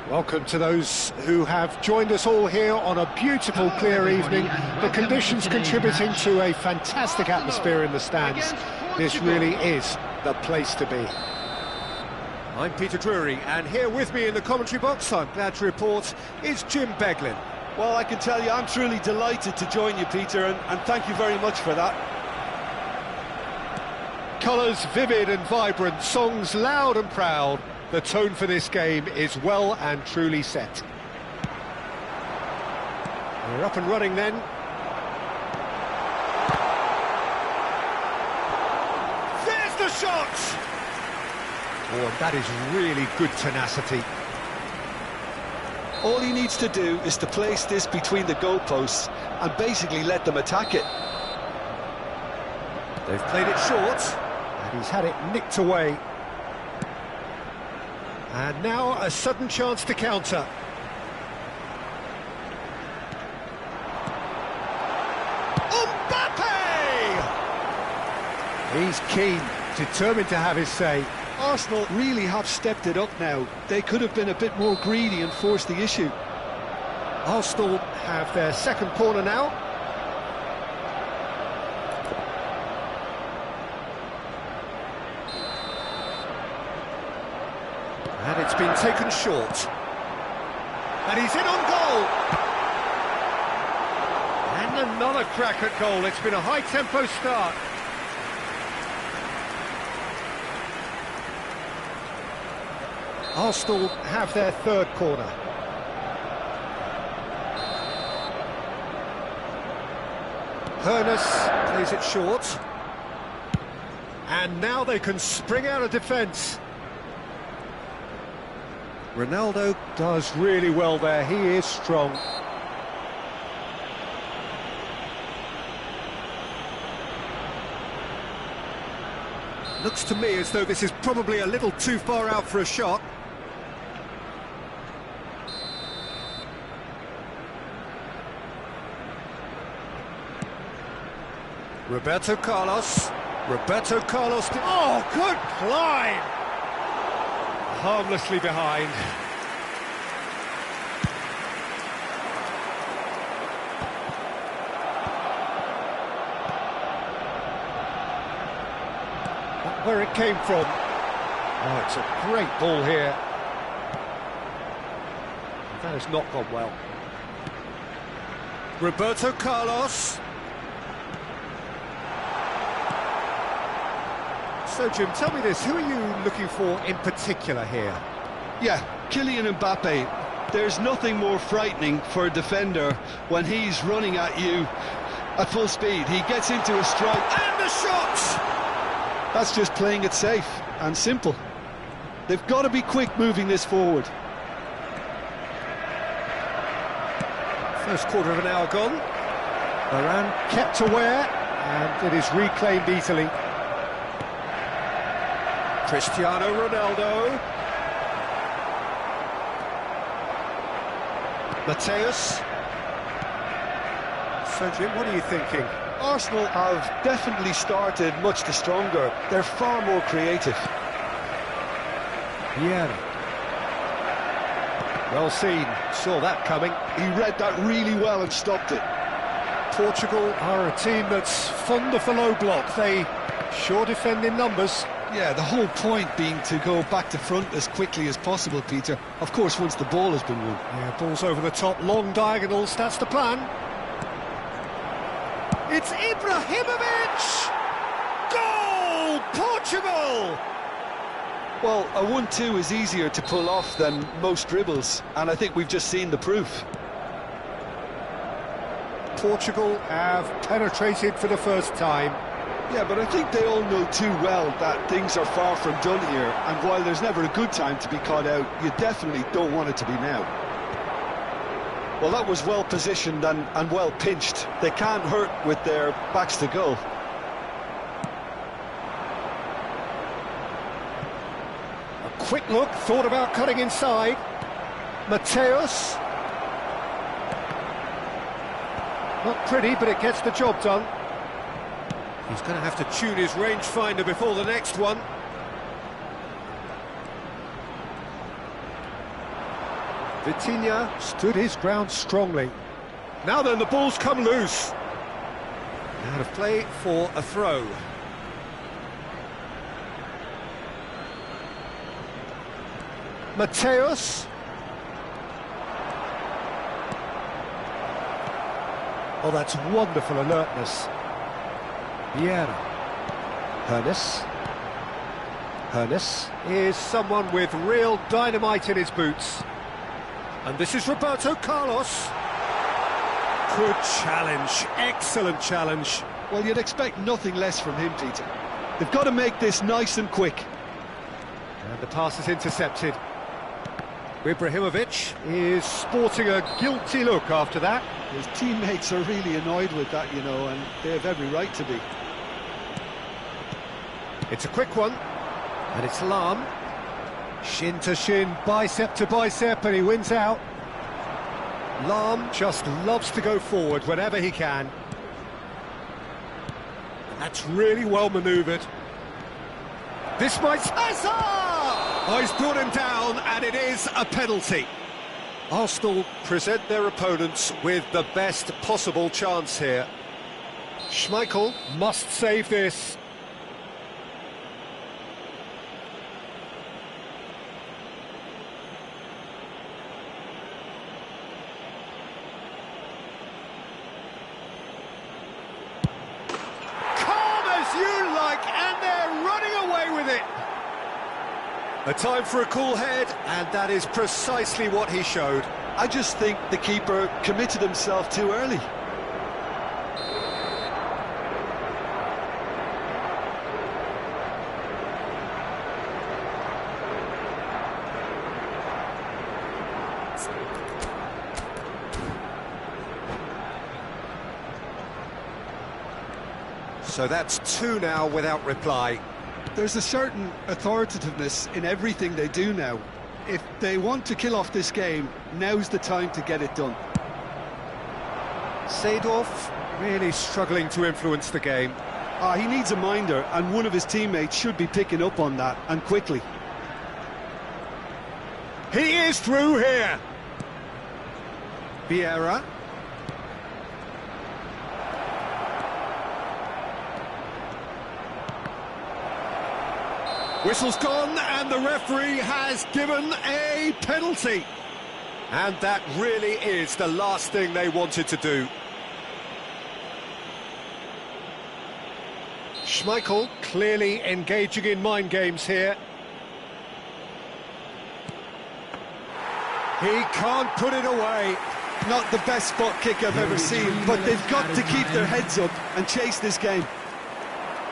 Welcome to those who have joined us all here on a beautiful, clear evening. The conditions contributing to a fantastic atmosphere in the stands. This really is the place to be. I'm Peter Drury, and here with me in the commentary box, I'm glad to report, is Jim Beglin. Well, I can tell you, I'm truly delighted to join you, Peter, and thank you very much for that. Colours vivid and vibrant, songs loud and proud. The tone for this game is well and truly set. We're up and running then. There's the shot! Oh, and that is really good tenacity. All he needs to do is to place this between the goalposts and basically let them attack it. They've played it short, and he's had it nicked away. And now a sudden chance to counter. Mbappe! He's keen, determined to have his say. Arsenal really have stepped it up now. They could have been a bit more greedy and forced the issue. Arsenal have their second corner now. And it's been taken short. And he's in on goal! And another crack at goal. It's been a high-tempo start. Arsenal have their third corner. Hoeneß plays it short. And now they can spring out of defence. Ronaldo does really well there, he is strong. Looks to me as though this is probably a little too far out for a shot. Roberto Carlos. Oh, good climb! Harmlessly behind. Not where it came from. Oh, it's a great ball here. That has not gone well. Roberto Carlos. So, Jim, tell me this, who are you looking for in particular here? Yeah, Kylian Mbappe. There's nothing more frightening for a defender when he's running at you at full speed. He gets into a strike, and the shot! That's just playing it safe and simple. They've got to be quick moving this forward. First quarter of an hour gone. Varane kept aware, and it is reclaimed easily. Cristiano Ronaldo. Mateus. So, Jim, what are you thinking? Arsenal have definitely started much the stronger. They're far more creative. Yeah. Well seen. Saw that coming. He read that really well and stopped it. Portugal are a team that's fond of the low block. They sure defend in numbers. Yeah, the whole point being to go back to front as quickly as possible, Peter. Of course, once the ball has been won. Yeah, ball's over the top, long diagonals, that's the plan. It's Ibrahimovic! Goal! Portugal! Well, a 1-2 is easier to pull off than most dribbles, and I think we've just seen the proof. Portugal have penetrated for the first time. Yeah, but I think they all know too well that things are far from done here, and while there's never a good time to be caught out, you definitely don't want it to be now. Well, that was well positioned and well pinched. They can't hurt with their backs to goal. A quick look, thought about cutting inside. Mateus. Not pretty, but it gets the job done. He's going to have to tune his rangefinder before the next one. Vitinha stood his ground strongly. Now then, the ball's come loose. Out of play for a throw. Mateus. Oh, that's wonderful alertness. Vieira. Hernes is someone with real dynamite in his boots. And this is Roberto Carlos. Good challenge, excellent challenge. Well, you'd expect nothing less from him, Peter. They've got to make this nice and quick. And the pass is intercepted. Ibrahimovic is sporting a guilty look after that. His teammates are really annoyed with that, you know, and they have every right to be. It's a quick one, and it's Lahm. Shin to shin, bicep to bicep, and he wins out. Lahm just loves to go forward whenever he can. That's really well manoeuvred. This might... Oh, he's brought him down, and it is a penalty. Arsenal present their opponents with the best possible chance here. Schmeichel must save this. And they're running away with it. A time for a cool head, and that is precisely what he showed. I just think the keeper committed himself too early. So that's two now without reply. There's a certain authoritativeness in everything they do now. If they want to kill off this game, now's the time to get it done. Seedorf really struggling to influence the game. He needs a minder, and one of his teammates should be picking up on that, and quickly. He is through here. Vieira. Whistle's gone, and the referee has given a penalty. And that really is the last thing they wanted to do. Schmeichel clearly engaging in mind games here. He can't put it away. Not the best spot kick I've ever seen, but they've got to keep their heads up and chase this game.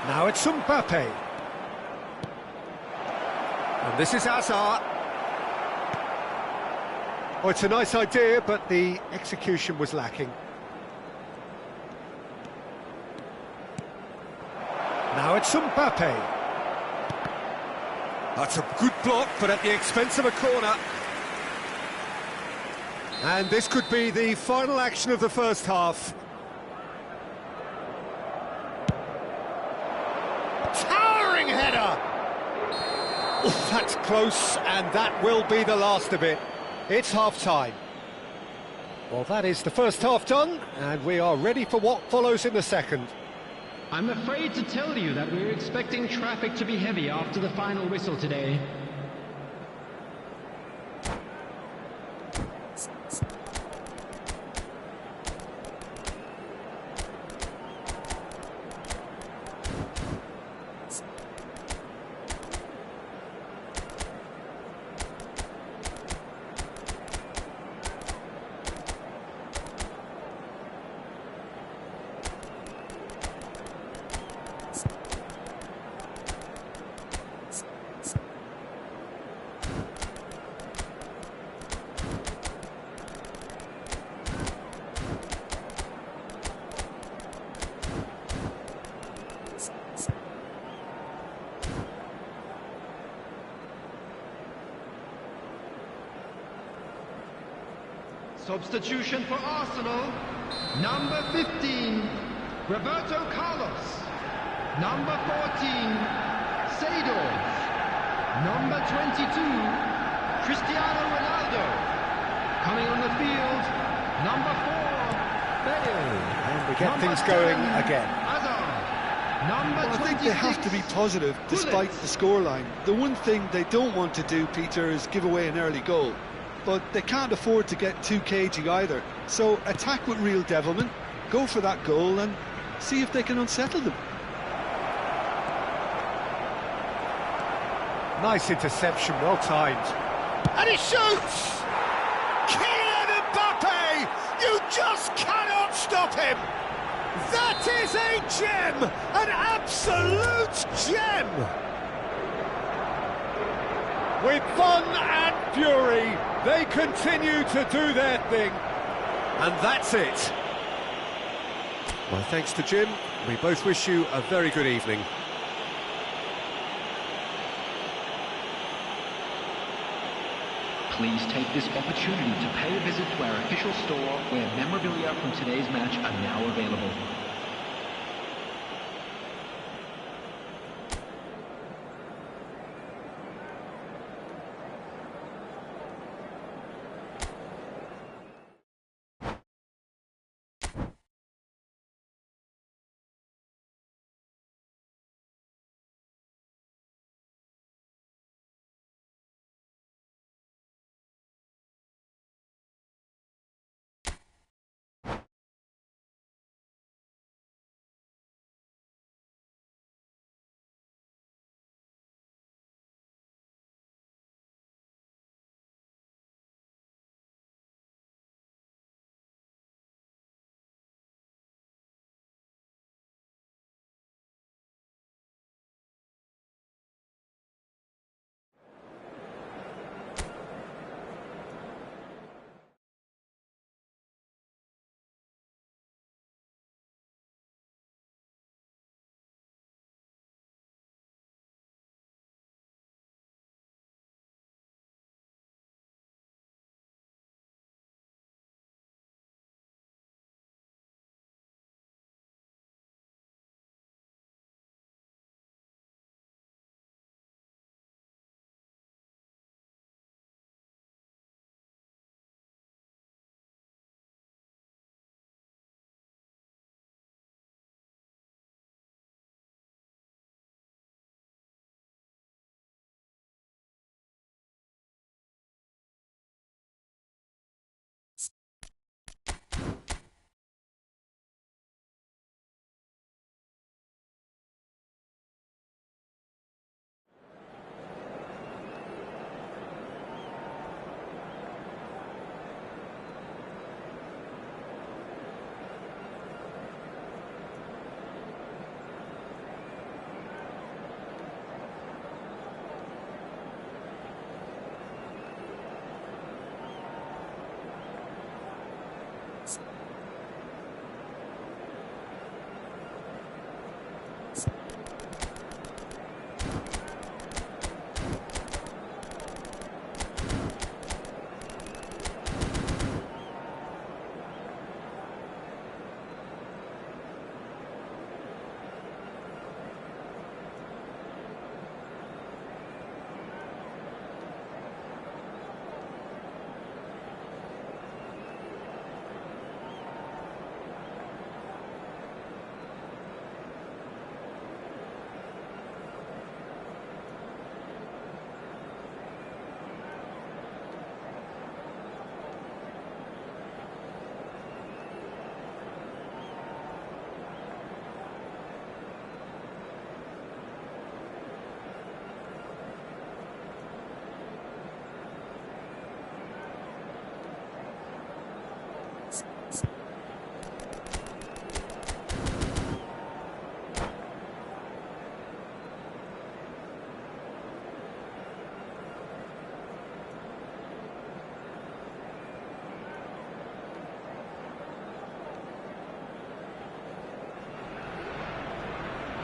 Now it's Mbappe. And this is Hazard. Oh, it's a nice idea, but the execution was lacking. Now it's Mbappe. That's a good block, but at the expense of a corner. And this could be the final action of the first half. Towering header! Oh, that's close, and that will be the last of it. It's half-time. Well, that is the first half done, and we are ready for what follows in the second. I'm afraid to tell you that we're expecting traffic to be heavy after the final whistle today. Substitution for Arsenal. Number 15, Roberto Carlos. Number 14, Seedorf. Number 22, Cristiano Ronaldo. Coming on the field, number 4, Bale. And we get Number things going 7, again. Hazard. Number Well, I think they have to be 26, positive despite Gullit. the scoreline. The one thing they don't want to do, Peter, is give away an early goal. But they can't afford to get too cagey either. So attack with real devilment, go for that goal and see if they can unsettle them. Nice interception, well timed. And he shoots! Kylian Mbappe! You just cannot stop him! That is a gem! An absolute gem! With fun and fury, they continue to do their thing. And that's it. Well, thanks to Jim. We both wish you a very good evening. Please take this opportunity to pay a visit to our official store where memorabilia from today's match are now available.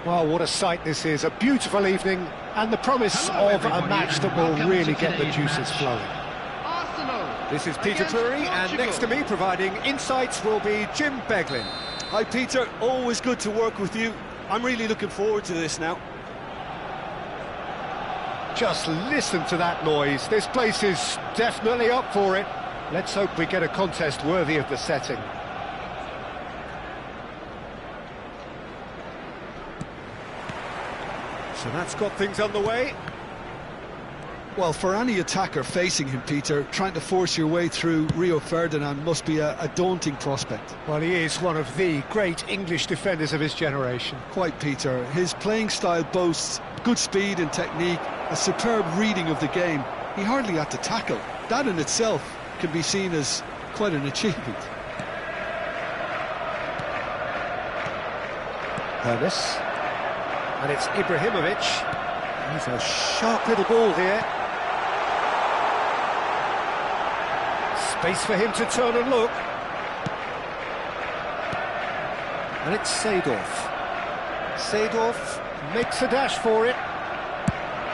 Well, what a sight this is. A beautiful evening and the promise Hello, of a everybody, match that and will welcome really to get the today's juices match. flowing. Arsenal This is Peter Drury, and next to me providing insights will be Jim Beglin. Hi Peter, always good to work with you. I'm really looking forward to this now. Just listen to that noise. This place is definitely up for it. Let's hope we get a contest worthy of the setting. So that's got things underway. Well, for any attacker facing him, Peter, trying to force your way through Rio Ferdinand must be a daunting prospect. Well, he is one of the great English defenders of his generation. Quite, Peter. His playing style boasts good speed and technique, a superb reading of the game. He hardly had to tackle. That in itself can be seen as quite an achievement. Hermes. And it's Ibrahimovic. He's a sharp little ball here. Space for him to turn and look. And it's Seedorf. Seedorf makes a dash for it.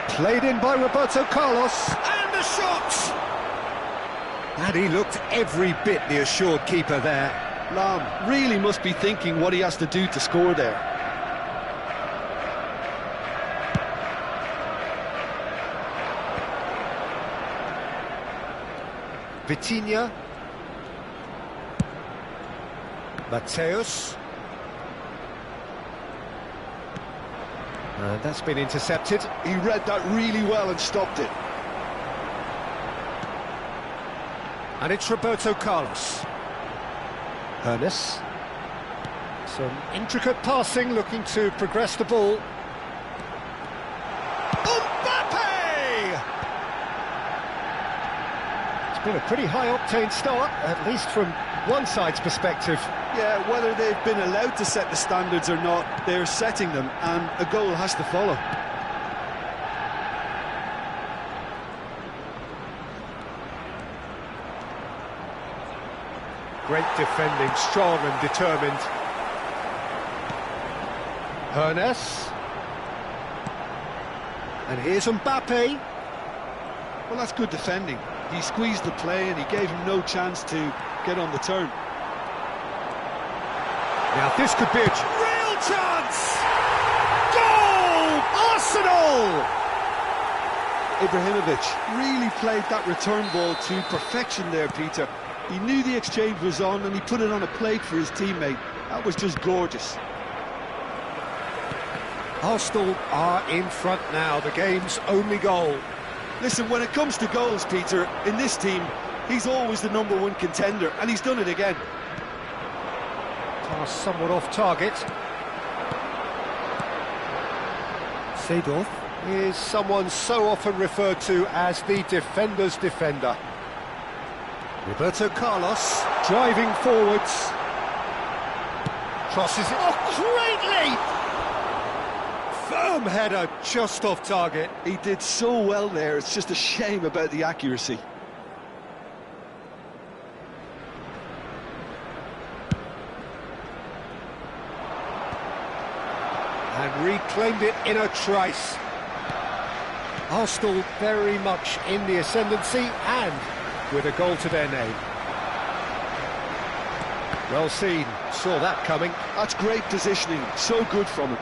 Played in by Roberto Carlos. And the shot! And he looked every bit the assured keeper there. Lam really must be thinking what he has to do to score there. Vitinha. Mateus. And that's been intercepted. He read that really well and stopped it. And it's Roberto Carlos. Hernes. Some intricate passing, looking to progress the ball. It's been a pretty high-octane start, at least from one side's perspective. Yeah, whether they've been allowed to set the standards or not, they're setting them, and a goal has to follow. Great defending, strong and determined. Hernes. And here's Mbappe. Well, that's good defending. He squeezed the play and he gave him no chance to get on the turn. Now this could be a real chance! Goal! Arsenal! Ibrahimovic really played that return ball to perfection there, Peter. He knew the exchange was on and he put it on a plate for his teammate. That was just gorgeous. Arsenal are in front now, the game's only goal. Listen, when it comes to goals, Peter, in this team, he's always the #1 contender, and he's done it again. Pass somewhat off target. Seedorf is someone so often referred to as the defender's defender. Roberto Carlos driving forwards. Crosses it. Oh, great leap! Firm header just off target. He did so well there, it's just a shame about the accuracy. And reclaimed it in a trice. Arsenal very much in the ascendancy and with a goal to their name. Well seen, saw that coming. That's great positioning, so good from him.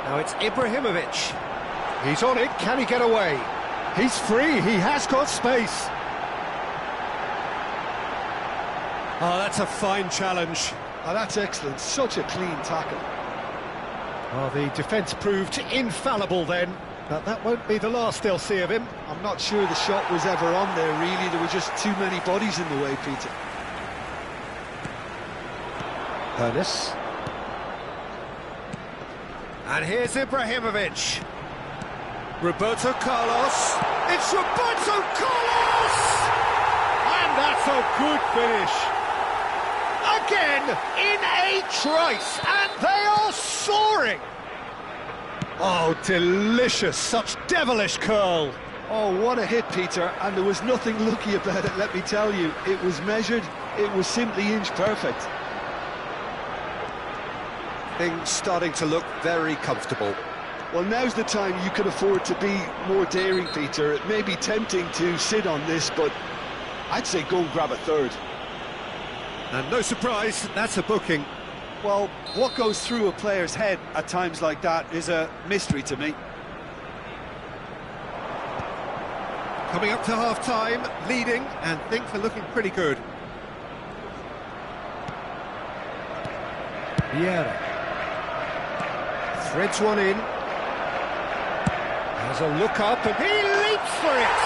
Now it's Ibrahimovic. He's on it, can he get away? He's free, he has got space. Oh, that's a fine challenge. Oh, that's excellent, such a clean tackle. Well, the defence proved infallible then, but that won't be the last they'll see of him. I'm not sure the shot was ever on there, really. There were just too many bodies in the way, Peter. Hernes. And here's Ibrahimovic. Roberto Carlos. It's Roberto Carlos! And that's a good finish. Again, in a trice, and they are soaring. Oh, delicious, such devilish curl. Oh, what a hit, Peter, and there was nothing lucky about it, let me tell you. It was measured, it was simply inch perfect. Things starting to look very comfortable. Well, now's the time you can afford to be more daring, Peter. It may be tempting to sit on this, but I'd say go and grab a third. And no surprise, that's a booking. Well, what goes through a player's head at times like that is a mystery to me. Coming up to half-time, leading, and things are looking pretty good. Vieira. Threads one in. Has a look up, and he leaps for it!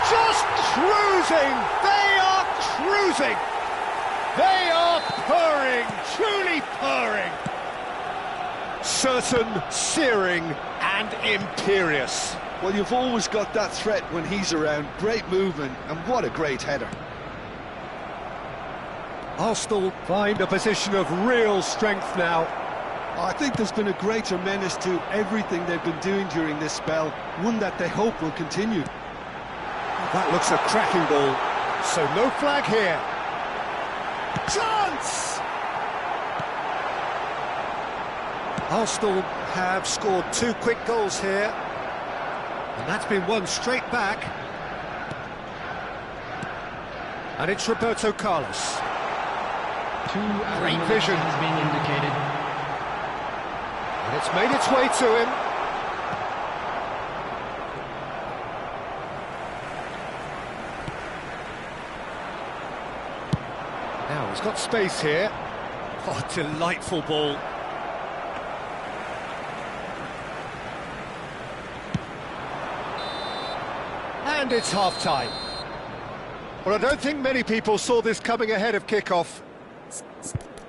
Just cruising! They are cruising! They are purring, truly purring! Certain, searing, and imperious. Well, you've always got that threat when he's around. Great movement, and what a great header. Arsenal find a position of real strength now. I think there's been a greater menace to everything they've been doing during this spell, one that they hope will continue. That looks a cracking ball, so no flag here. Chance! Arsenal have scored 2 quick goals here, and that's been won straight back. And it's Roberto Carlos. Great vision has been indicated. And it's made its way to him. Now he's got space here. Oh, delightful ball. And it's half-time. Well, I don't think many people saw this coming ahead of kick-off.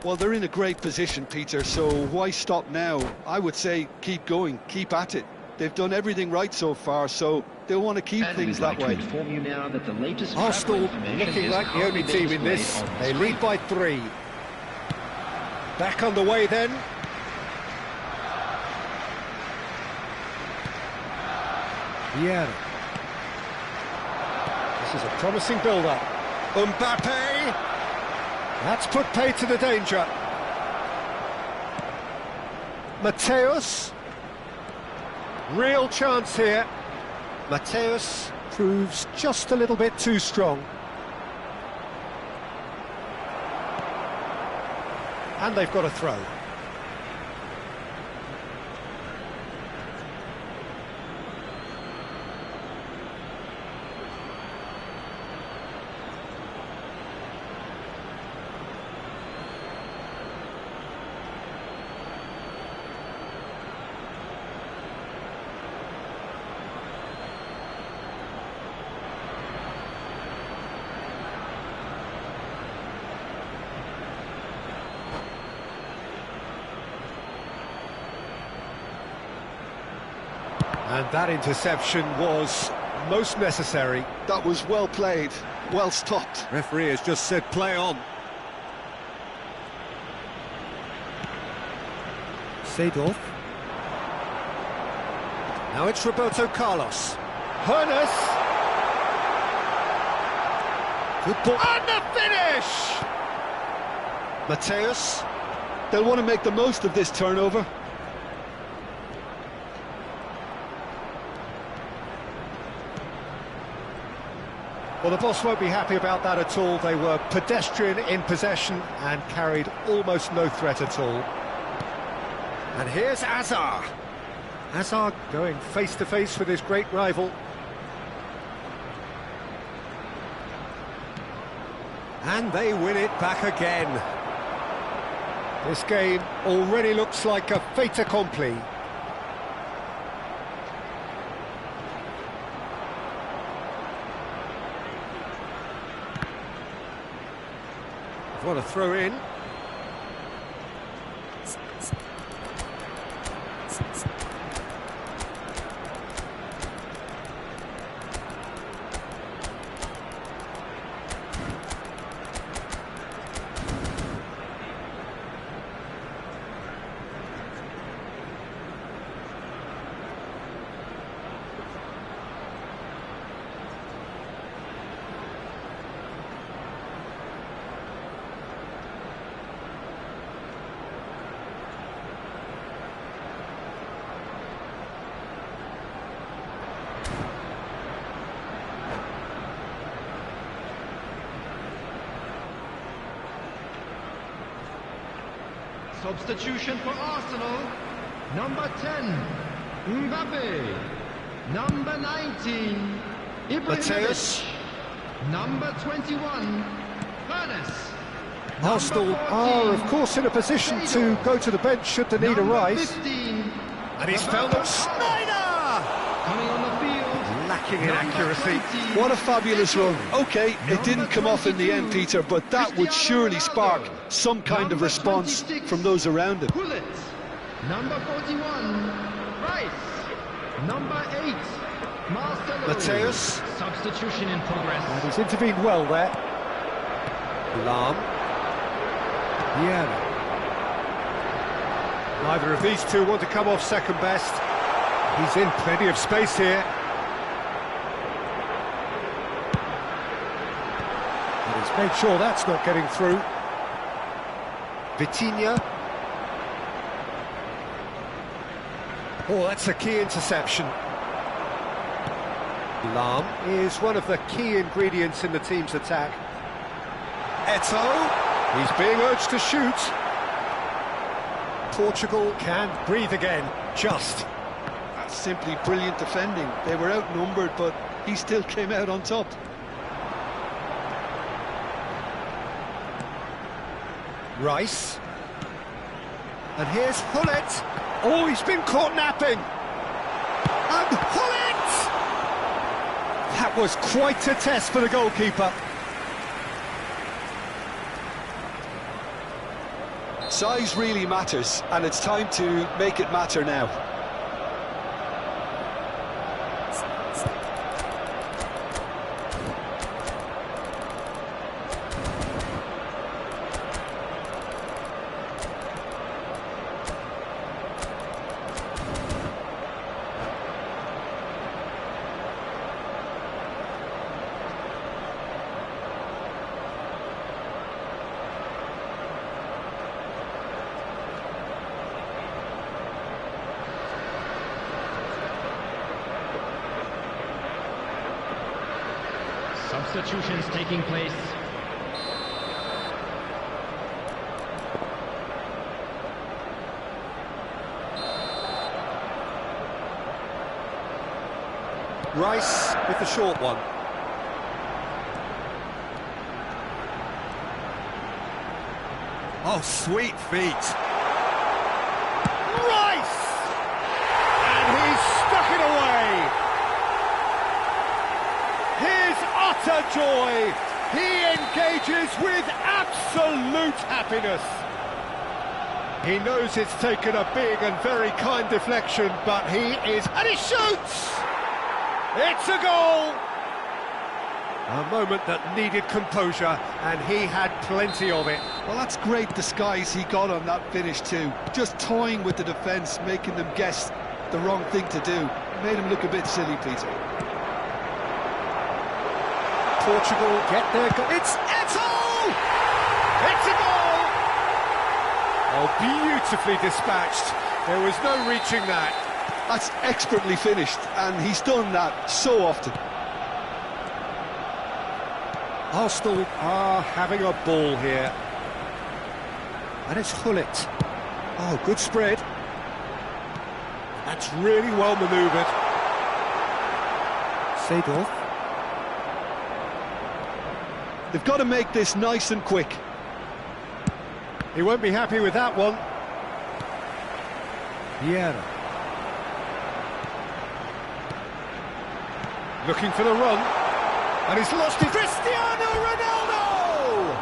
Well, they're in a great position, Peter, so why stop now? I would say keep going, keep at it. They've done everything right so far, so they'll want to keep things that way. Inform you now that the latest Arsenal information looking is like the only currently team in displayed this. on the They screen. lead by 3. Back on the way then. Vieira. This is a promising build-up. Mbappe! That's put pay to the danger. Mateus. Real chance here. Mateus proves just a little bit too strong. And they've got a throw. And that interception was most necessary. That was well played, well stopped. Referee has just said play on. Seedorf. Now it's Roberto Carlos. Hoeneß. Good ball. And the finish! Mateus. They'll want to make the most of this turnover. Well, the boss won't be happy about that at all. They were pedestrian in possession and carried almost no threat at all. And here's Hazard. Hazard going face-to-face with his great rival. And they win it back again. This game already looks like a fait accompli. What a throw in. Substitution for Arsenal. Number 10, Mbappe. Number 19, Mateus. Ibrahimovic. Number 21, Furness. Arsenal are, of course, in a position to go to the bench should the need arise. 15, And he's found them. Snyder! coming on the field. Lacking in accuracy. What a fabulous run. OK, it didn't come off in the end, Peter, but that would surely spark some kind of response from those around him. Pullet. Number 41, Rice. Number 8, Marcelo. Mateus. Substitution in progress. And he's intervened well there. Lahm. Vieira. Neither of these two want to come off second best. He's in plenty of space here. And he's made sure that's not getting through. Vitinha. Oh, that's a key interception. Lahm is one of the key ingredients in the team's attack. Eto'o, he's being urged to shoot. Portugal can breathe again, just. That's simply brilliant defending. They were outnumbered, but he still came out on top. Rice. And here's Hullet. Oh, he's been caught napping. And Hullet! That was quite a test for the goalkeeper. Size really matters, and it's time to make it matter now. Substitutions taking place. Rice with the short one. Oh, sweet feet. Rice! And he's stuck it away. His utter joy. He engages with absolute happiness. He knows it's taken a big and very kind deflection, but he is... And he shoots! It's a goal! A moment that needed composure, and he had plenty of it. Well, that's great disguise he got on that finish too. Just toying with the defence, making them guess the wrong thing to do. Made him look a bit silly, Peter. Portugal get their goal. It's Eto'o! It's a goal! Oh, beautifully dispatched. There was no reaching that. That's expertly finished, and he's done that so often. Arsenal are having a ball here. And it's Hullet. Oh, good spread. That's really well manoeuvred. Seedorf. They've got to make this nice and quick. He won't be happy with that one. Vieira. Looking for the run. And he's lost it. Cristiano Ronaldo!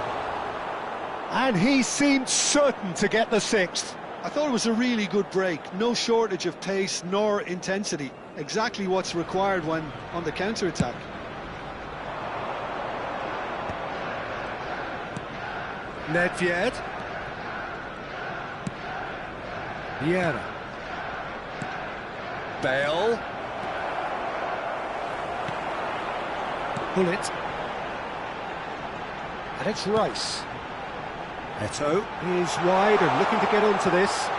And he seemed certain to get the sixth. I thought it was a really good break. No shortage of pace nor intensity. Exactly what's required when on the counter-attack. Nedved. Vieira. Bale. Hullet. And it's Rice. Eto'o is wide and looking to get onto this.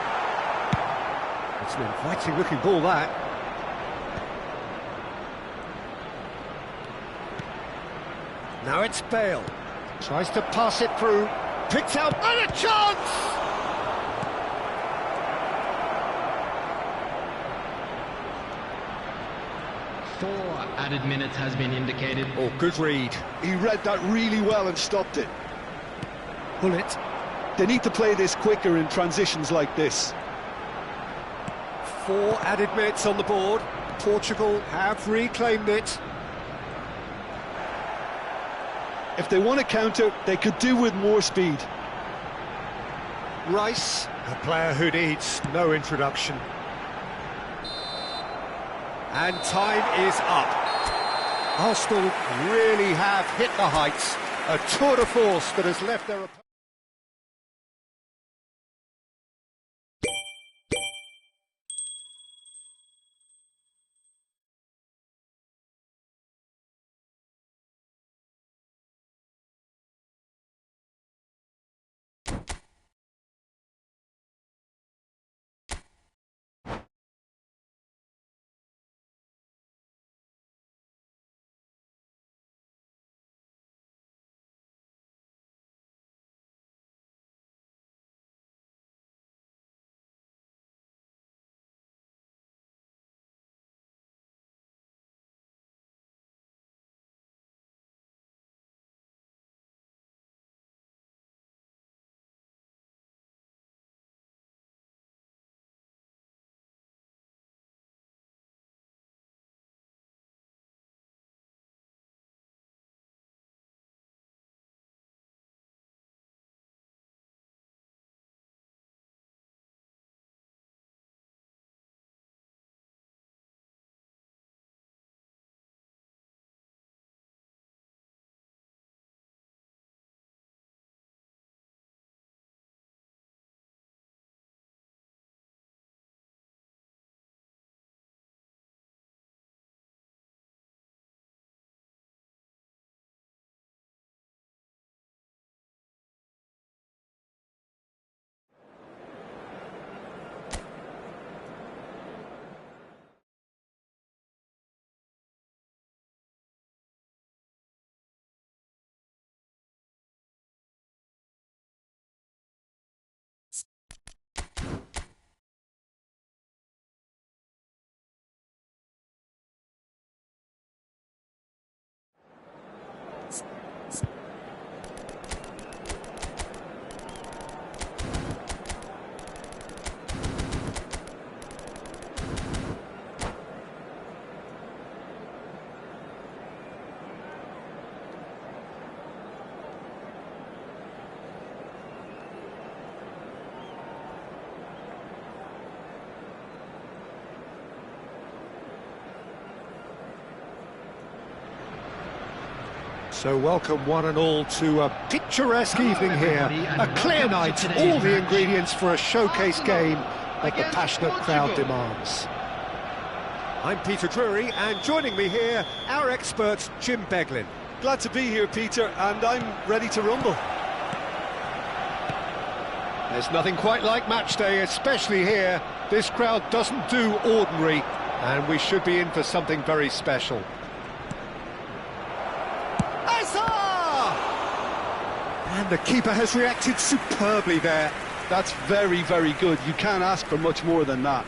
It's an inviting looking ball, that. Now it's Bale. Tries to pass it through. Picked out and a chance! 4 added minutes has been indicated. Oh, good read. He read that really well and stopped it. Pull it. They need to play this quicker in transitions like this. 4 added minutes on the board. Portugal have reclaimed it. If they want to counter, they could do with more speed. Rice, a player who needs no introduction. And time is up. Arsenal really have hit the heights. A tour de force that has left their opponent. So welcome one and all to a picturesque evening here, a clear night, all the ingredients for a showcase game that the passionate crowd demands. I'm Peter Drury, and joining me here, our expert Jim Beglin. Glad to be here, Peter, and I'm ready to rumble. There's nothing quite like match day, especially here. This crowd doesn't do ordinary, and we should be in for something very special. And the keeper has reacted superbly there. That's very, very good. You can't ask for much more than that.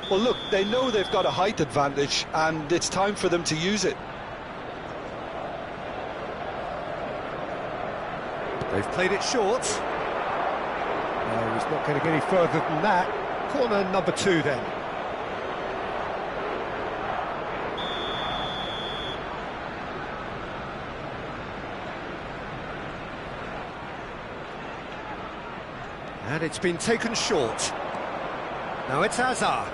Well, look, they know they've got a height advantage, and it's time for them to use it. They've played it short. No, he's not going to get any further than that. Corner number 2 then. And it's been taken short. Now it's Hazard.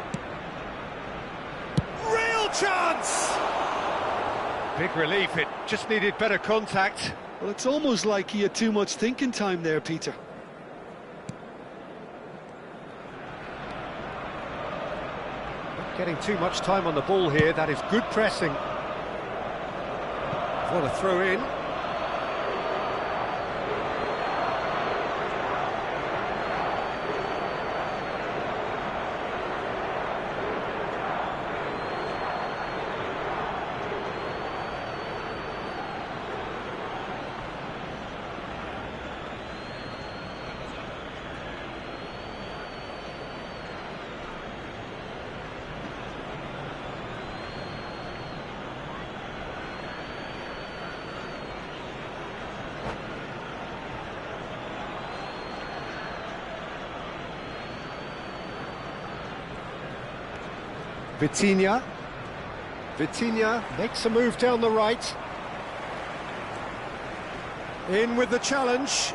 Real chance! Big relief, it just needed better contact. Well, it's almost like he had too much thinking time there, Peter. Not getting too much time on the ball here, that is good pressing. What a throw in. Vitinha. Vitinha makes a move down the right. In with the challenge.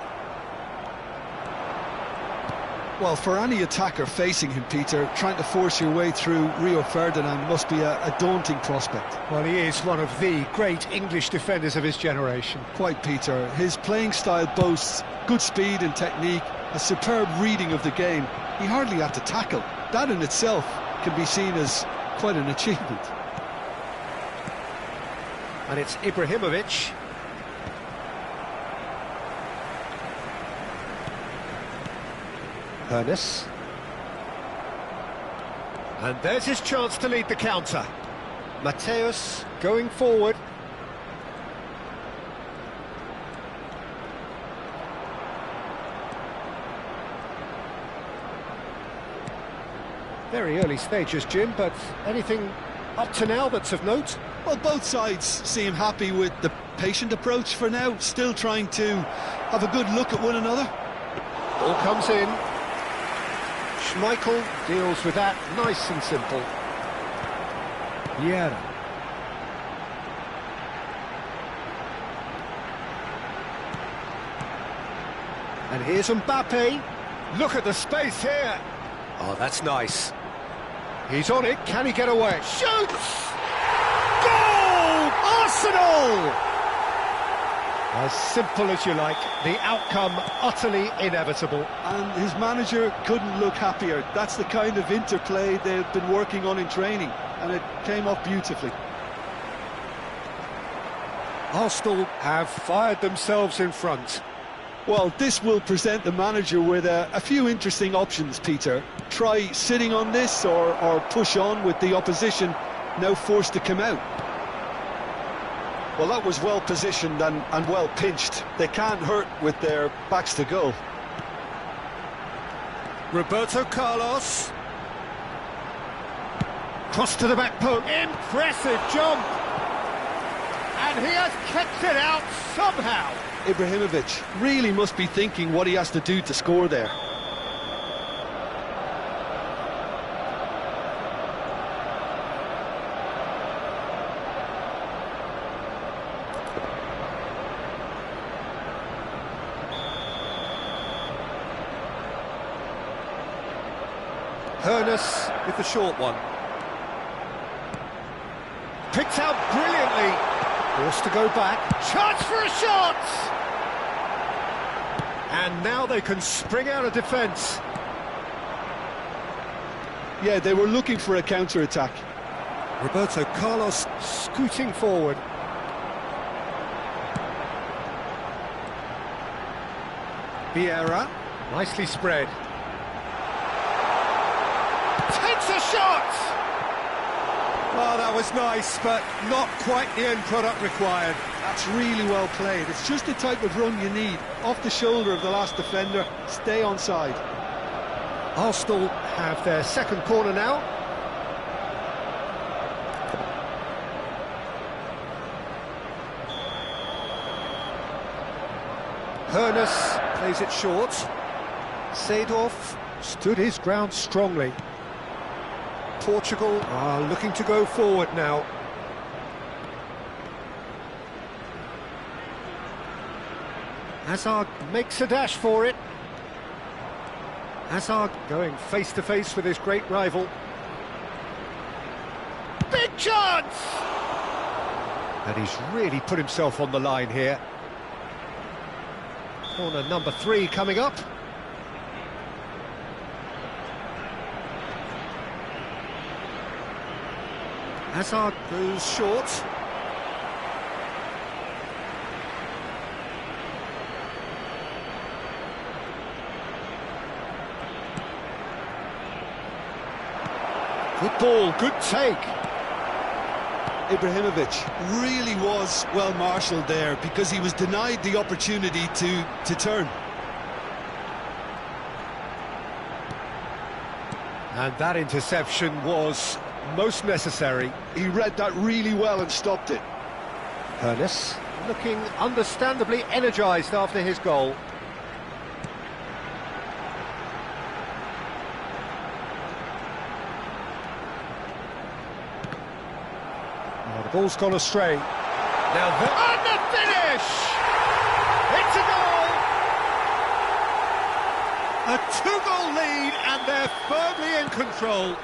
Well, for any attacker facing him, Peter, trying to force your way through Rio Ferdinand must be a daunting prospect. Well, he is one of the great English defenders of his generation. Quite, Peter. His playing style boasts good speed and technique, a superb reading of the game. He hardly had to tackle. That in itself can be seen as quite an achievement. And it's Ibrahimovic. Hoeneß. And there's his chance to lead the counter. Matthäus going forward. Very early stages, Jim, but anything up to now that's of note? Well, both sides seem happy with the patient approach for now, still trying to have a good look at one another. Ball comes in. Schmeichel deals with that, nice and simple. Vieira. And here's Mbappe. Look at the space here. Oh, that's nice. He's on it, can he get away? Shoots! Goal! Arsenal! As simple as you like, the outcome utterly inevitable. And his manager couldn't look happier. That's the kind of interplay they've been working on in training, and it came off beautifully. Arsenal have fired themselves in front. Well, this will present the manager with a few interesting options, Peter. Try sitting on this or push on with the opposition now forced to come out. Well, that was well positioned and well pinched. They can't hurt with their backs to goal. Roberto Carlos. Cross to the back post. Impressive jump. And he has kept it out somehow. Ibrahimovic really must be thinking what he has to do to score there. Hoeneß with the short one. Picked out brilliantly. Forced to go back. Chance for a shot! And now they can spring out of defence. Yeah, they were looking for a counter-attack. Roberto Carlos scooting forward. Vieira, nicely spread. Takes a shot! Oh, that was nice, but not quite the end product required. That's really well played. It's just the type of run you need. Off the shoulder of the last defender, stay onside. Arsenal have their second corner now. Hoeneß plays it short. Seedorf stood his ground strongly. Portugal are looking to go forward now. Hazard makes a dash for it. Hazard going face-to-face with his great rival. Big chance! And he's really put himself on the line here. Corner number 3 coming up. Hazard goes short. Good ball, good take. Ibrahimovic really was well marshalled there because he was denied the opportunity to turn. And that interception was most necessary. He read that really well and stopped it. Hoeneß looking understandably energised after his goal. Ball's gone astray. Now and the finish! It's a goal! A 2-goal lead, and they're firmly in control.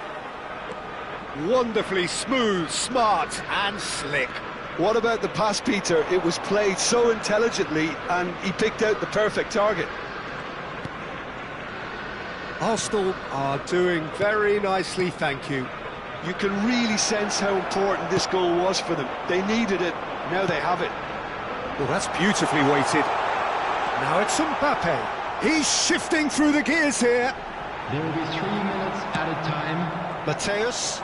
Wonderfully smooth, smart and slick. What about the pass, Peter? It was played so intelligently and he picked out the perfect target. Arsenal are doing very nicely, thank you. You can really sense how important this goal was for them. They needed it, now they have it. Well, that's beautifully weighted. Now it's Mbappe. He's shifting through the gears here. There will be 3 minutes added time. Mateus.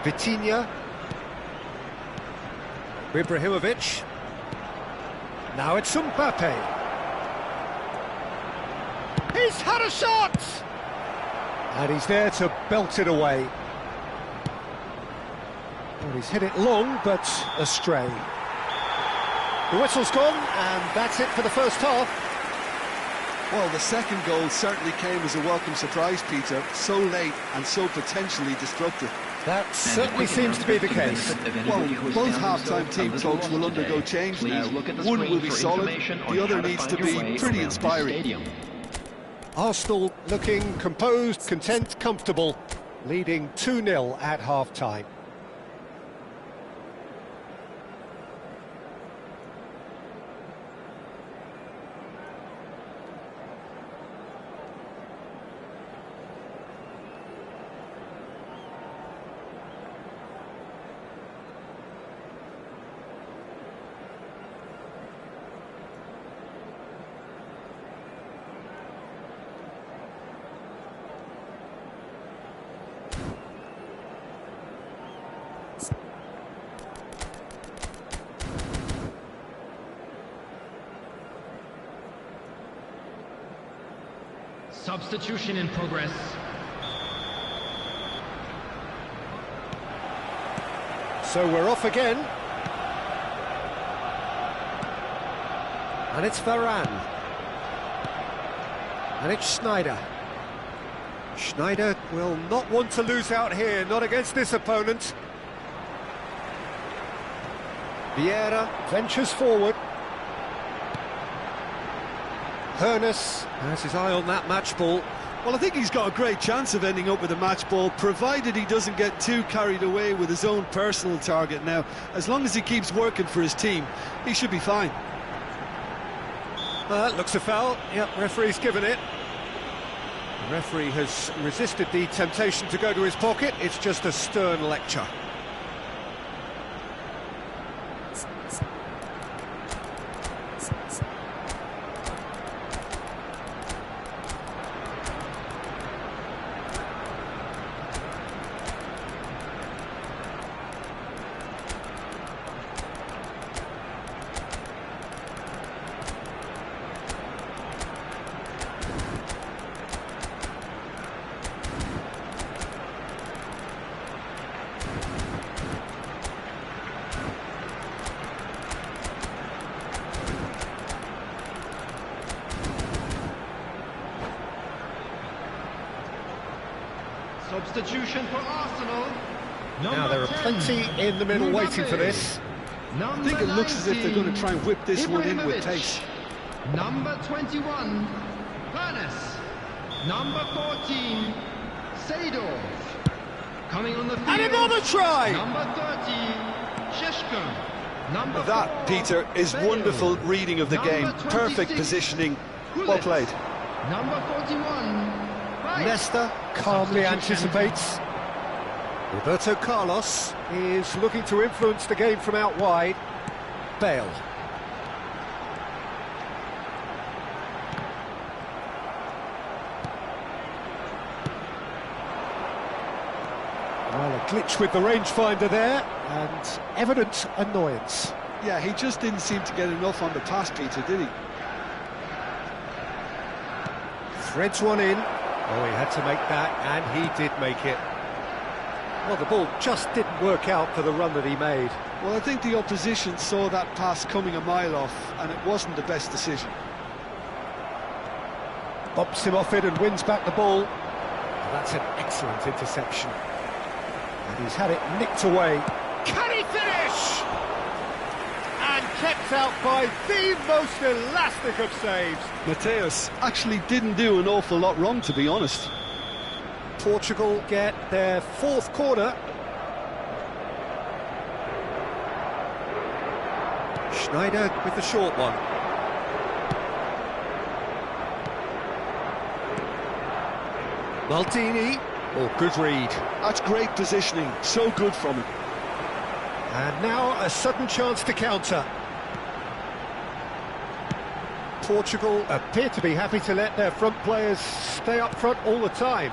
Vitinha. Ibrahimovic. Now it's Mbappe. He's had a shot! And he's there to belt it away. Well, he's hit it long, but astray. The whistle's gone, and that's it for the first half. Well, the second goal certainly came as a welcome surprise, Peter. So late and so potentially destructive. That certainly seems to be the case. Well, both half-time team talks will undergo change now. One will be solid, the other needs to be pretty inspiring. Arsenal looking composed, content, comfortable, leading 2-0 at half-time. Substitution in progress. So we're off again. And it's Varane. And it's Schneider. Schneider will not want to lose out here, not against this opponent. Vieira ventures forward. Hoeneß has his eye on that match ball. Well, I think he's got a great chance of ending up with a match ball, provided he doesn't get too carried away with his own personal target now. As long as he keeps working for his team, he should be fine. That looks a foul. Yep, referee's given it. The referee has resisted the temptation to go to his pocket. It's just a stern lecture. Substitution for Arsenal. Now there are plenty in the middle waiting for this. I think it looks as if they're going to try and whip this one in with pace. Number 21, Hoeneß. Number 14, Seedorf. Coming on the field. And another try! Number 30, Šeško. Number That, 4, Peter, is Bale. wonderful reading of the game. Number Perfect 26, positioning. Gullit. Well played. Number 41, Rice. Leicester calmly Substitution. anticipates. Roberto Carlos is looking to influence the game from out wide. Bale. Well, a glitch with the rangefinder there, and evident annoyance. Yeah, he just didn't seem to get enough on the pass, Peter, did he? Threads one in. Oh, he had to make that, and he did make it. Well, the ball just didn't work out for the run that he made. Well, I think the opposition saw that pass coming a mile off, and it wasn't the best decision. Bops him off it and wins back the ball. That's an excellent interception. And he's had it nicked away. Can he finish? And kept out by the most elastic of saves. Mateus actually didn't do an awful lot wrong, to be honest. Portugal get their fourth corner. Schneider with the short one. Maldini. Oh, good read. That's great positioning, so good from him. And now a sudden chance to counter. Portugal appear to be happy to let their front players stay up front all the time.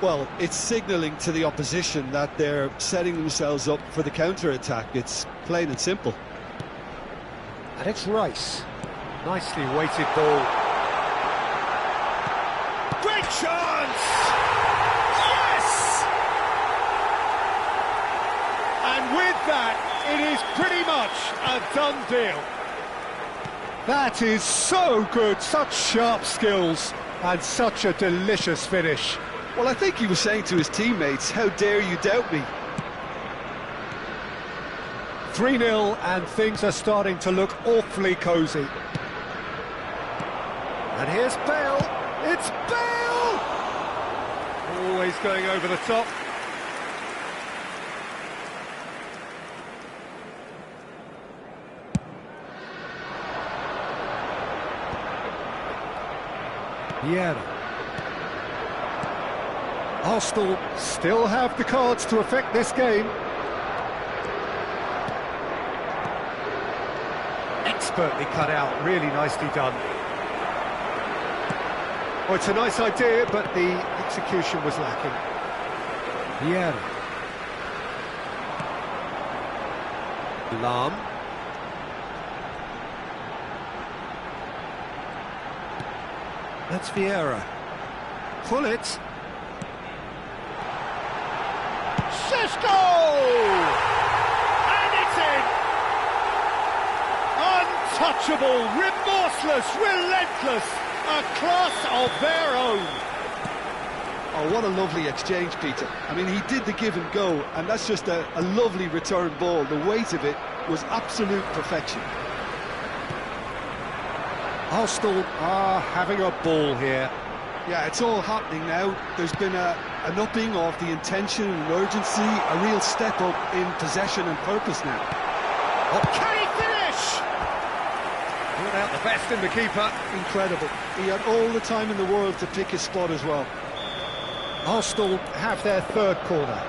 Well, it's signalling to the opposition that they're setting themselves up for the counter-attack. It's plain and simple. And it's Rice. Nicely weighted ball. Great chance! Yes! And with that, it is pretty much a done deal. That is so good, such sharp skills, and such a delicious finish. Well, I think he was saying to his teammates, how dare you doubt me? 3-0, and things are starting to look awfully cosy. And here's Bale. It's Bale! Always going over the top. Vieira. Arsenal still have the cards to affect this game. Expertly cut out, really nicely done. Oh, it's a nice idea, but the execution was lacking. Vieira. Lahm. That's Vieira. Pull it. Šeško! And it's in! Untouchable, remorseless, relentless, a class of their own. Oh, what a lovely exchange, Peter. I mean, he did the give and go, and that's just a lovely return ball. The weight of it was absolute perfection. Arsenal are having a ball here. Yeah, it's all happening now. There's been an upping of the intention and urgency, a real step up in possession and purpose now. Oh, can he finish? Brought out the best in the keeper. Incredible. He had all the time in the world to pick his spot as well. Arsenal have their third corner.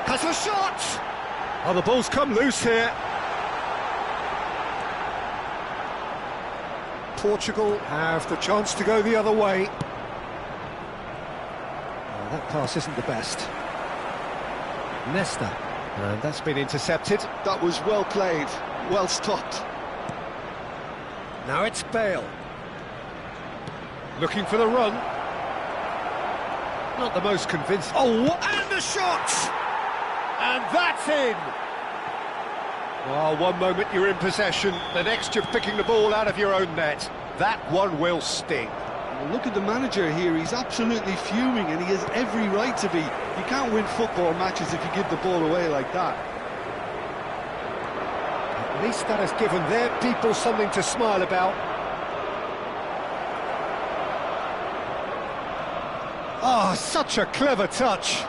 Has a shot! Oh, the ball's come loose here. Portugal have the chance to go the other way. Oh, that pass isn't the best. Nesta, and that's been intercepted. That was well played, well stopped. Now it's Bale. Looking for the run. Not the most convincing. Oh, and the shot! And that's in! Oh, one moment you're in possession, the next you're picking the ball out of your own net. That one will sting. Well, look at the manager here, he's absolutely fuming and he has every right to be. You can't win football matches if you give the ball away like that. At least that has given their people something to smile about. Oh, such a clever touch.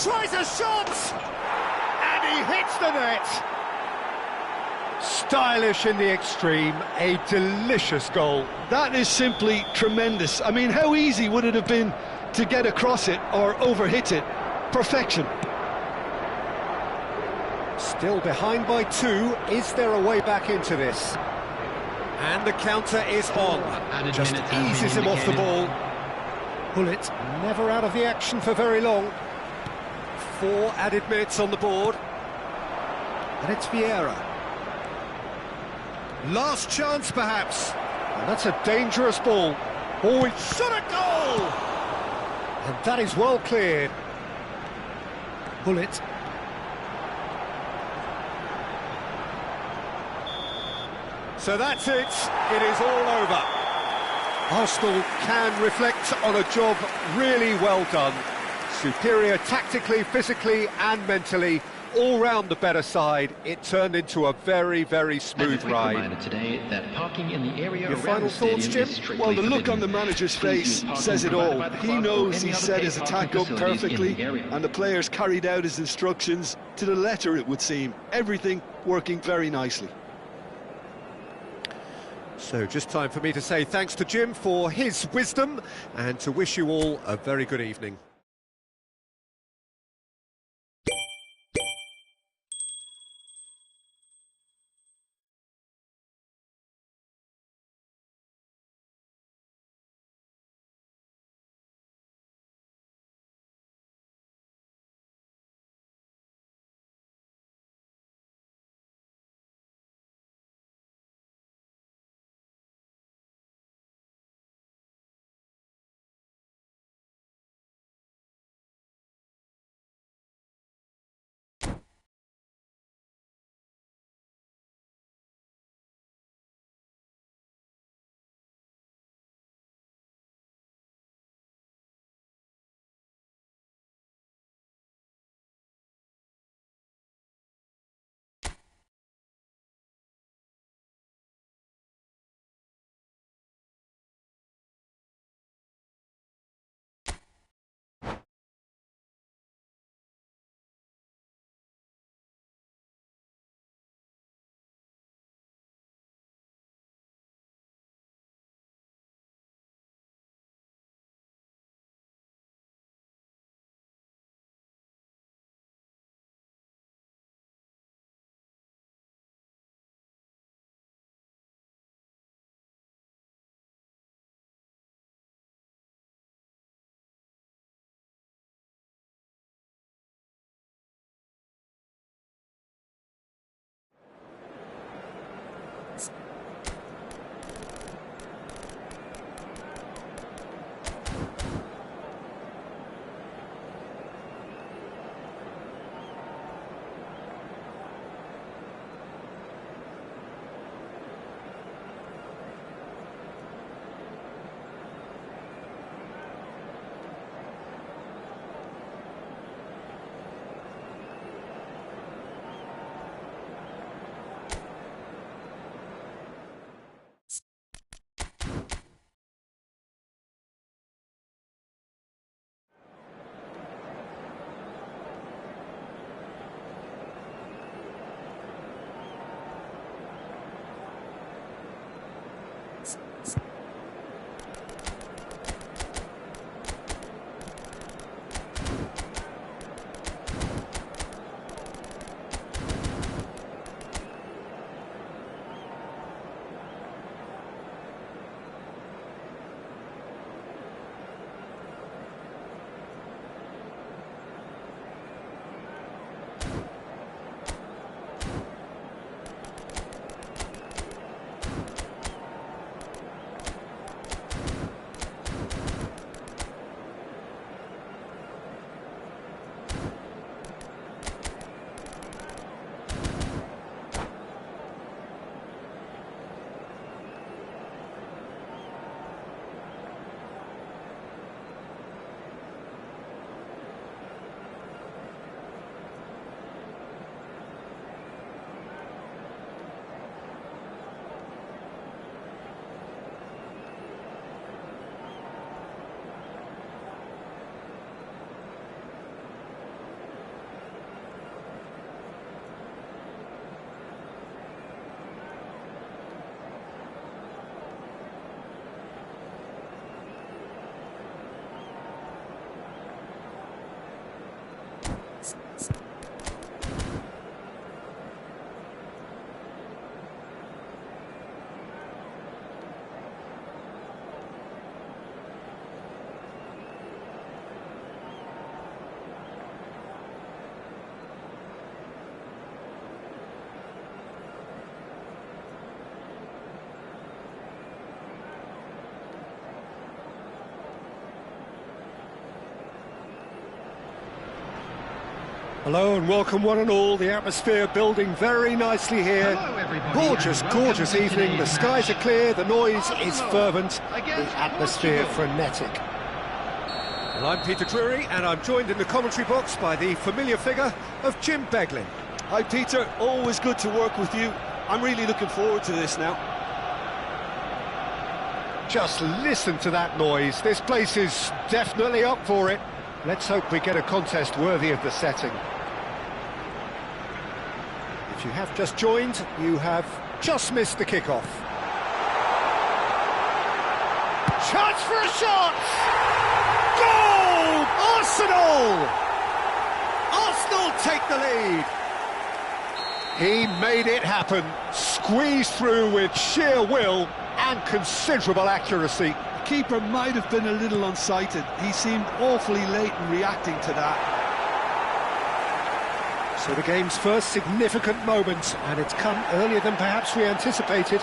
Tries a shot! And he hits the net! Stylish in the extreme, a delicious goal. That is simply tremendous. I mean, how easy would it have been to get across it or overhit it? Perfection. Still behind by 2. Is there a way back into this? And the counter is on. Just eases him off the ball. Bullet never out of the action for very long. 4 added minutes on the board. And it's Vieira. Last chance, perhaps. And that's a dangerous ball. Oh, it's shot a goal! And that is well cleared. Bullet. So that's it. It is all over. Arsenal can reflect on a job really well done. Superior tactically, physically and mentally. All round the better side. It turned into a very, very smooth ride. Reminder today that parking in the area Your around final the stadium thoughts, Jim? is strictly Well, the look forbidden. on the manager's Please face use parking says it provided all. by the He club or knows any he other set paid his parking attack up facilities in perfectly, the area. and the players carried out his instructions to the letter, it would seem. Everything working very nicely. So just time for me to say thanks to Jim for his wisdom and to wish you all a very good evening. Hello and welcome one and all. The atmosphere building very nicely here. Hello, everybody, Gorgeous, and welcome gorgeous to evening. The today's skies are match. clear, the noise is Arsenal fervent, the against atmosphere Portugal. frenetic. Well, I'm Peter Drury and I'm joined in the commentary box by the familiar figure of Jim Beglin. Hi Peter, always good to work with you. I'm really looking forward to this now. Just listen to that noise. This place is definitely up for it. Let's hope we get a contest worthy of the setting. If you have just joined, you have just missed the kickoff. Chance for a shot! Goal! Arsenal! Arsenal take the lead. He made it happen, squeezed through with sheer will and considerable accuracy. The keeper might have been a little unsighted. He seemed awfully late in reacting to that. So the game's first significant moment, and it's come earlier than perhaps we anticipated.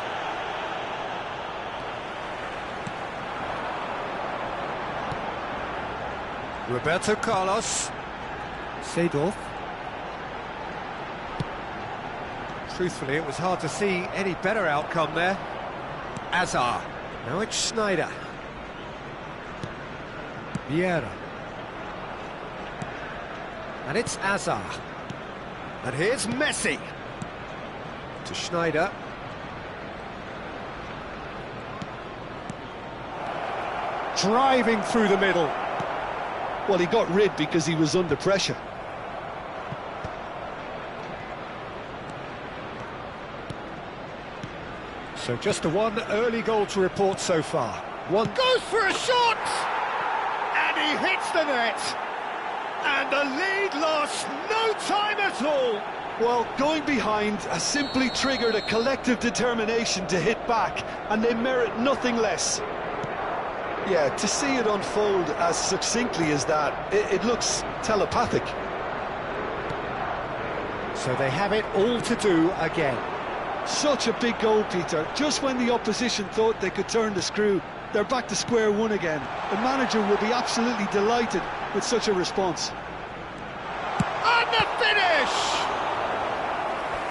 Roberto Carlos. Seedorf. Truthfully, it was hard to see any better outcome there. Azar. Now it's Schneider. Vieira. And it's Azar. And here's Messi. To Schneider. Driving through the middle. Well, he got rid because he was under pressure. So just the one early goal to report so far. One goes for a shot! And he hits the net! And the lead lost no time at all! Well, going behind has simply triggered a collective determination to hit back, and they merit nothing less. Yeah, to see it unfold as succinctly as that, it looks telepathic. So they have it all to do again. Such a big goal, Peter. Just when the opposition thought they could turn the screw, they're back to square one again. The manager will be absolutely delighted with such a response. And the finish!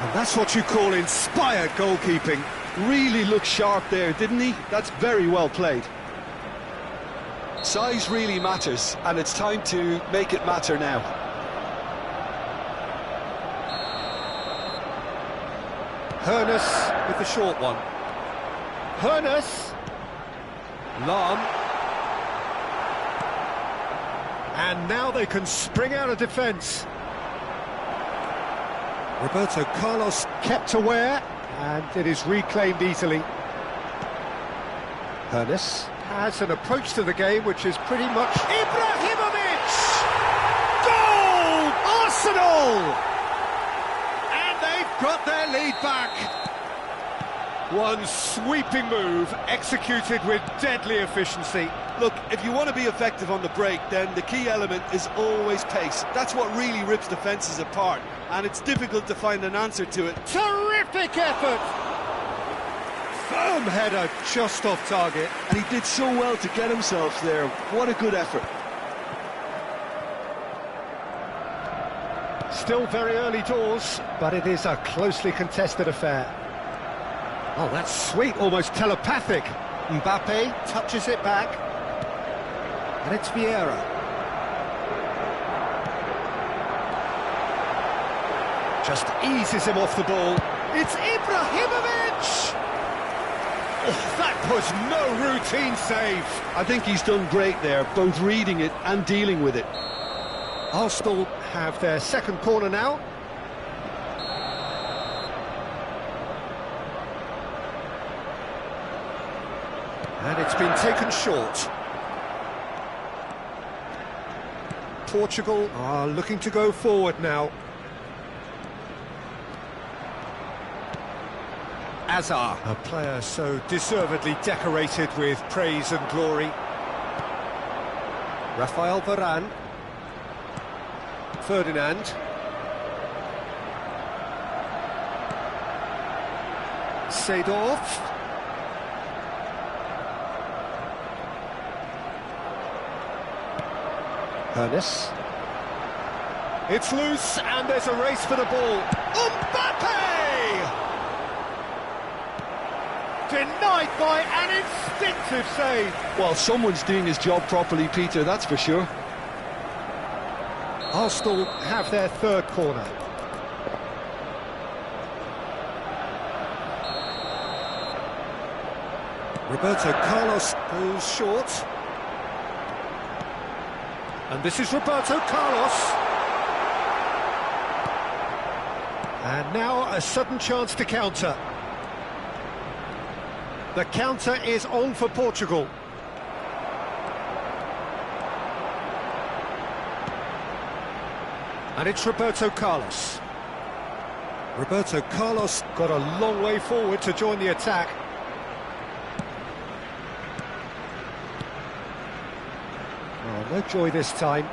And that's what you call inspired goalkeeping. Really looked sharp there, didn't he? That's very well played. Size really matters, and it's time to make it matter now. Hoeneß with the short one. Hoeneß. Lahm. And now they can spring out of defence. Roberto Carlos kept aware, and it is reclaimed easily. Hoeneß has an approach to the game which is pretty much... Ibrahimovic! Goal! Arsenal! And they've got their lead back. One sweeping move executed with deadly efficiency. Look, if you want to be effective on the break, then the key element is always pace. That's what really rips defences apart, and it's difficult to find an answer to it. Terrific effort! Firm header just off target. And he did so well to get himself there. What a good effort. Still very early doors, but it is a closely contested affair. Oh, that's sweet, almost telepathic. Mbappe touches it back. And it's Vieira. Just eases him off the ball. It's Ibrahimovic! Oh, that was no routine save. I think he's done great there, both reading it and dealing with it. Arsenal have their second corner now. And it's been taken short. Portugal are looking to go forward now. Azar, a player so deservedly decorated with praise and glory. Rafael Varane. Ferdinand. Seedorf. Hoeneß. It's loose, and there's a race for the ball. Mbappe! Denied by an instinctive save. Well, someone's doing his job properly, Peter, that's for sure. Arsenal have their third corner. Roberto Carlos goes short. And this is Roberto Carlos. And now a sudden chance to counter. The counter is on for Portugal. And it's Roberto Carlos. Roberto Carlos got a long way forward to join the attack. Oh, no joy this time.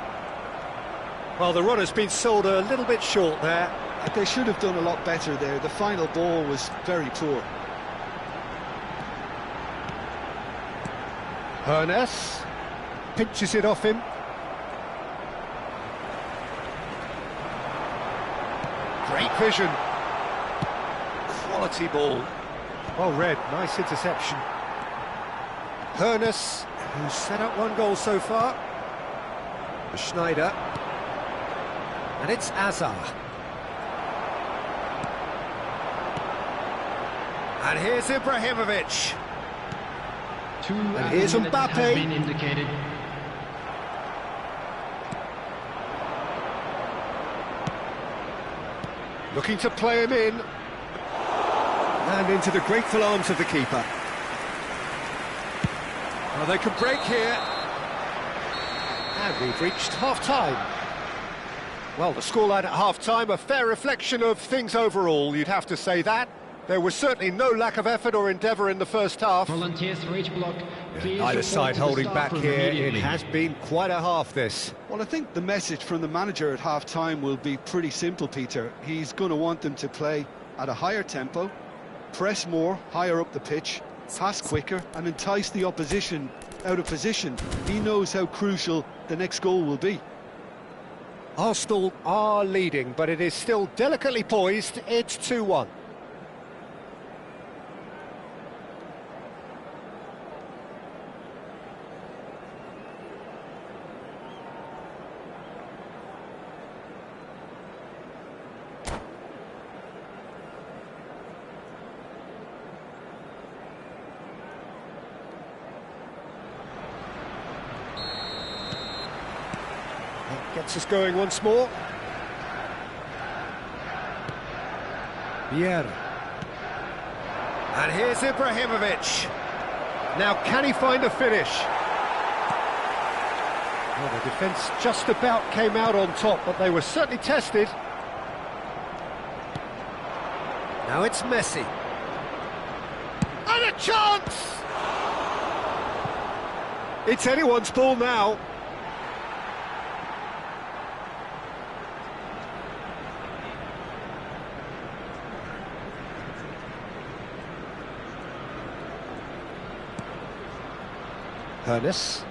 Well, the runner's been sold a little bit short there. They should have done a lot better there. The final ball was very poor. Hernes pinches it off him. Great vision. Quality ball. Well read, nice interception. Hernes, who's set up one goal so far. Schneider. And it's Azar. And here's Ibrahimovic. And here's Mbappe. Has been indicated. Looking to play him in. And into the grateful arms of the keeper. Well, they can break here. And we've reached half-time. Well, the scoreline at half-time, a fair reflection of things overall, you'd have to say that. There was certainly no lack of effort or endeavour in the first half. Volunteers for each block. Neither side holding back here. It has been quite a half, this. Well, I think the message from the manager at half-time will be pretty simple, Peter. He's going to want them to play at a higher tempo, press more, higher up the pitch, pass quicker, and entice the opposition out of position. He knows how crucial the next goal will be. Arsenal are leading, but it is still delicately poised. It's 2-1. Gets us going once more. Vieira. And here's Ibrahimovic. Now, can he find a finish? Well, the defence just about came out on top, but they were certainly tested. Now it's Messi. And a chance! It's anyone's ball now. Hernes.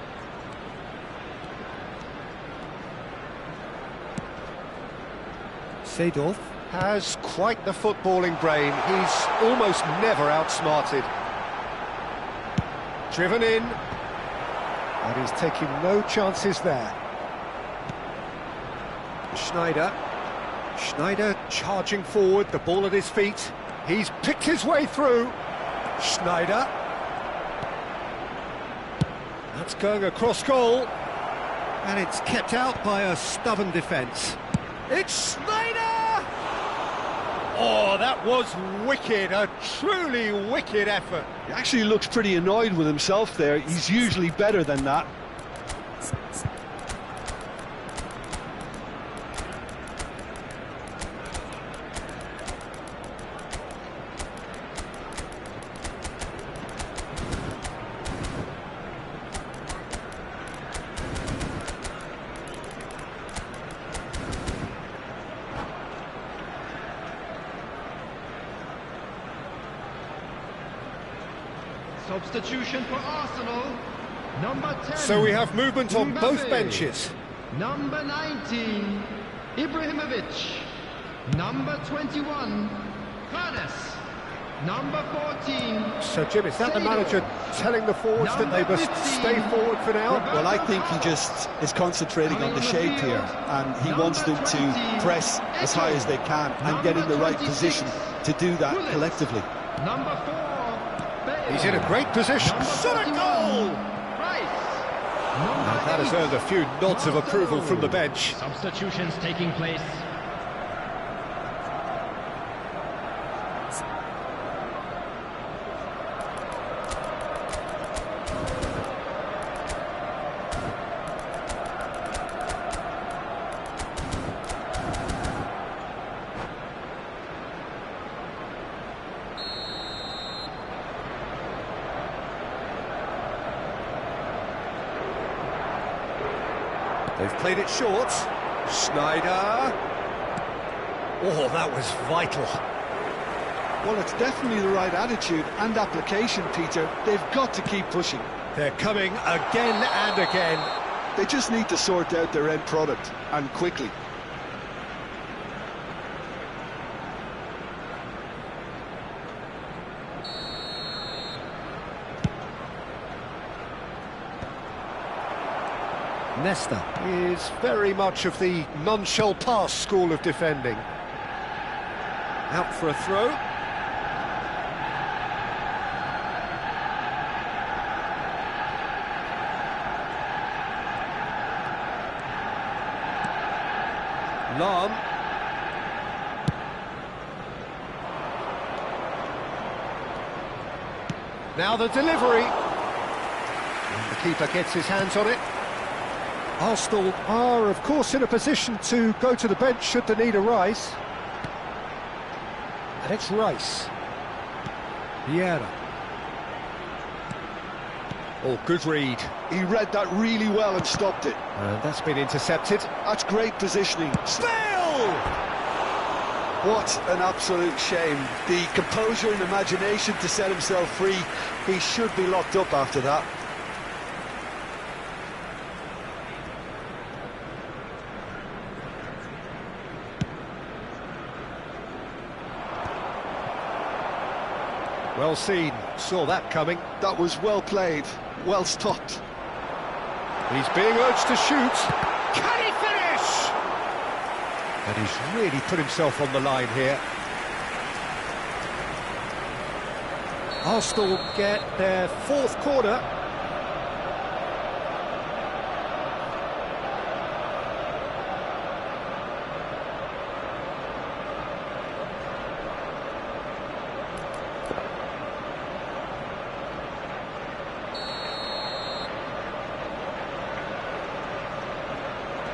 Seedorf has quite the footballing brain. He's almost never outsmarted. Driven in. And he's taking no chances there. Schneider. Schneider charging forward, the ball at his feet. He's picked his way through. Schneider. That's going across goal, and it's kept out by a stubborn defence. It's Schneider! Oh, that was wicked, a truly wicked effort. He actually looks pretty annoyed with himself there. He's usually better than that. Substitution for Arsenal. Number 10. So we have movement on both benches. Number 19. Ibrahimovic. Number 21, Hannes. Number 14. So, Jim, is that the manager telling the forwards that they must stay forward for now? Well, I think he just is concentrating on the shape here, and he wants them to press as high as they can and get in the right position to do that collectively. Number 4, He's in a great position. Shot a goal! And that has earned a few nods of approval from the bench. Substitutions taking place. They've played it short. Schneider. Oh, that was vital. Well, it's definitely the right attitude and application, Peter. They've got to keep pushing. They're coming again and again. They just need to sort out their end product, and quickly. Nesta is very much of the non-shell pass school of defending. Out for a throw. Lahm. Now the delivery. And the keeper gets his hands on it. Arsenal are, of course, in a position to go to the bench should the need arise. And it's Rice. Vieira. Oh, good read. He read that really well and stopped it. And that's been intercepted. That's great positioning. Bale! What an absolute shame. The composure and imagination to set himself free. He should be locked up after that. Well seen, saw that coming. That was well played, well stopped. He's being urged to shoot. Can he finish? And he's really put himself on the line here. Arsenal get their fourth corner.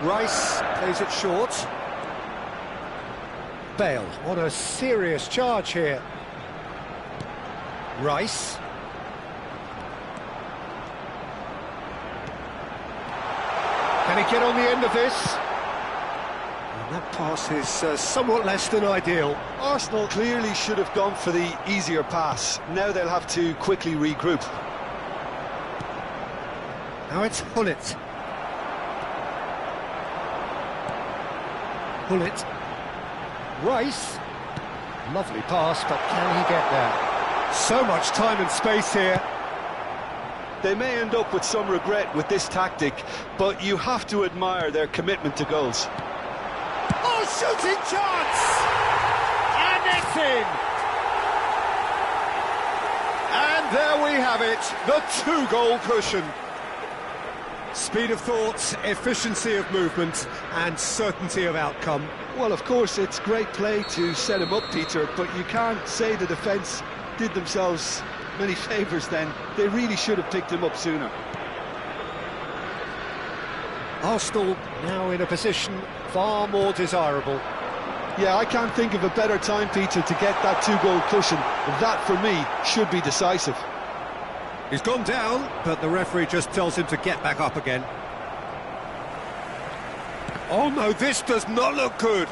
Rice plays it short. Bale on a serious charge here. Rice. Can he get on the end of this? And that pass is somewhat less than ideal. Arsenal clearly should have gone for the easier pass. Now they'll have to quickly regroup. Now it's Hullet. Hullet. Rice. Lovely pass, but can he get there? So much time and space here. They may end up with some regret with this tactic, but you have to admire their commitment to goals. Oh, shooting chance! And it's in! And there we have it, the two-goal cushion. Speed of thought, efficiency of movement, and certainty of outcome. Well, of course, it's great play to set him up, Peter, but you can't say the defence did themselves many favours then. They really should have picked him up sooner. Arsenal now in a position far more desirable. Yeah, I can't think of a better time, Peter, to get that two-goal cushion. That, for me, should be decisive. He's gone down, but the referee just tells him to get back up again. Oh no, this does not look good.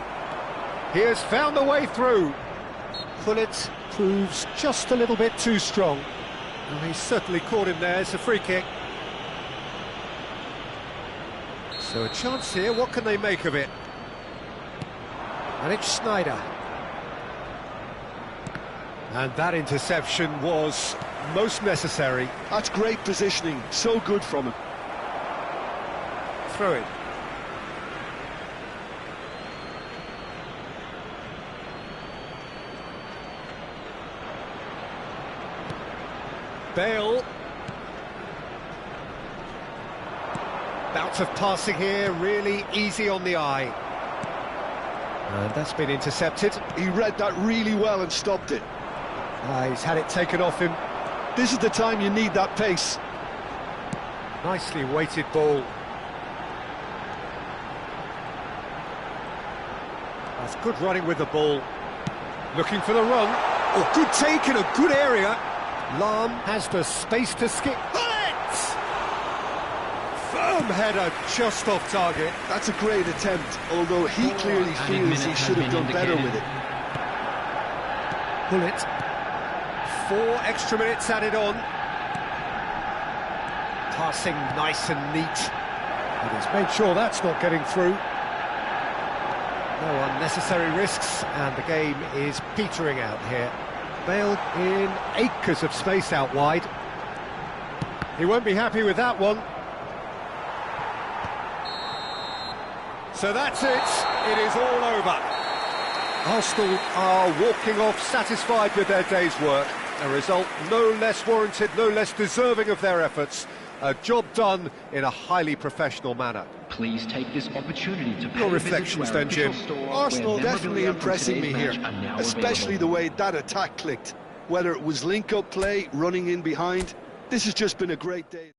He has found a way through. Hullet proves just a little bit too strong. And he certainly caught him there. It's a free kick. So a chance here, what can they make of it? And it's Snyder. And that interception was most necessary. That's great positioning, so good from him. Throw it. Bale. Bout of passing here, really easy on the eye. And that's been intercepted. He read that really well and stopped it. He's had it taken off him. This is the time you need that pace. Nicely weighted ball. That's good running with the ball. Looking for the run. Oh, good take in a good area. Lahm has the space to skip. Bullet! Firm header just off target. That's a great attempt, although he clearly feels he should have done better with it. Bullet. 4 extra minutes added on. Passing nice and neat. And he's made sure that's not getting through. No unnecessary risks, and the game is petering out here. Bale in acres of space out wide. He won't be happy with that one. So that's it. It is all over. Arsenal are walking off satisfied with their day's work. A result no less warranted, no less deserving of their efforts. A job done in a highly professional manner. Please take this opportunity to pay Your a visit reflections to our then, Jim? official store Arsenal where definitely memorabilia from impressing me today's here, match are now especially available. the way that attack clicked. Whether it was link-up play, running in behind, this has just been a great day.